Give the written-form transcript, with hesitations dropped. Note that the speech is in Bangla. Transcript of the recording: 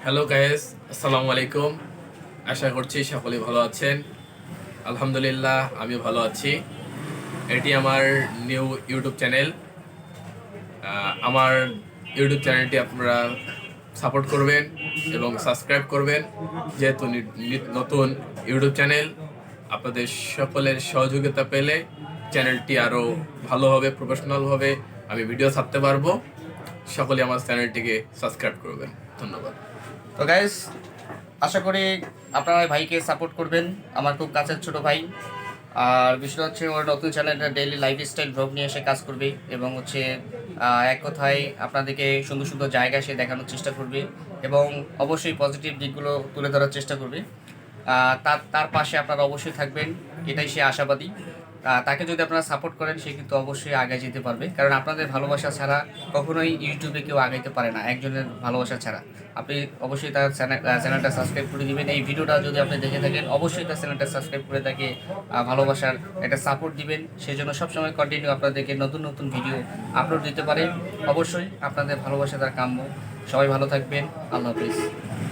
হ্যালো গাইস, আসসালামু আলাইকুম। আশা করছি সকলেই ভালো আছেন। আলহামদুলিল্লাহ, আমি ভালো আছি। এটি আমার নিউ ইউটিউব চ্যানেল। আমার ইউটিউব চ্যানেলটি আপনারা সাপোর্ট করবেন এবং সাবস্ক্রাইব করবেন। যেহেতু নতুন ইউটিউব চ্যানেল, আপনাদের সকলের সহযোগিতা পেলে চ্যানেলটি আরও ভালোভাবে প্রফেশনালভাবে আমি ভিডিও ছাড়তে পারবো। সকলে আমার চ্যানেলটিকে সাবস্ক্রাইব করবেন। ধন্যবাদ। তো গাইস, আশা করি আপনারা ওই ভাইকে সাপোর্ট করবেন। আমার খুব কাছের ছোট ভাই। আর বিষয়টা হচ্ছে ওর নতুন চ্যানেলটা ডেইলি লাইফস্টাইল ব্লগ নিয়ে এসে কাজ করবে এবং হচ্ছে এক কথায় আপনাদেরকে সুন্দর সুন্দর জায়গা সে দেখানোর চেষ্টা করবে এবং অবশ্যই পজিটিভ দিকগুলো তুলে ধরার চেষ্টা করবে। তার তার পাশে আপনারা অবশ্যই থাকবেন, এটাই সে আশাবাদী। তাকে যদি আপনারা সাপোর্ট করেন, সে কিন্তু অবশ্যই আগে যেতে পারবে, কারণ আপনাদের ভালোবাসা ছাড়া কখনোই ইউটিউবে কেউ আগাইতে পারে না, একজনের ভালোবাসা ছাড়া। আপনি অবশ্যই তার চ্যানেলটা সাবস্ক্রাইব করে দিবেন। এই ভিডিওটা যদি আপনি দেখে থাকেন, অবশ্যই তার চ্যানেলটা সাবস্ক্রাইব করে তাকে ভালোবাসার একটা সাপোর্ট দিবেন। সেই জন্য সবসময় কন্টিনিউ আপনাদেরকে নতুন নতুন ভিডিও আপলোড দিতে পারে। অবশ্যই আপনাদের ভালোবাসা তার কাম্য। সবাই ভালো থাকবেন। আল্লাহ হাফিজ।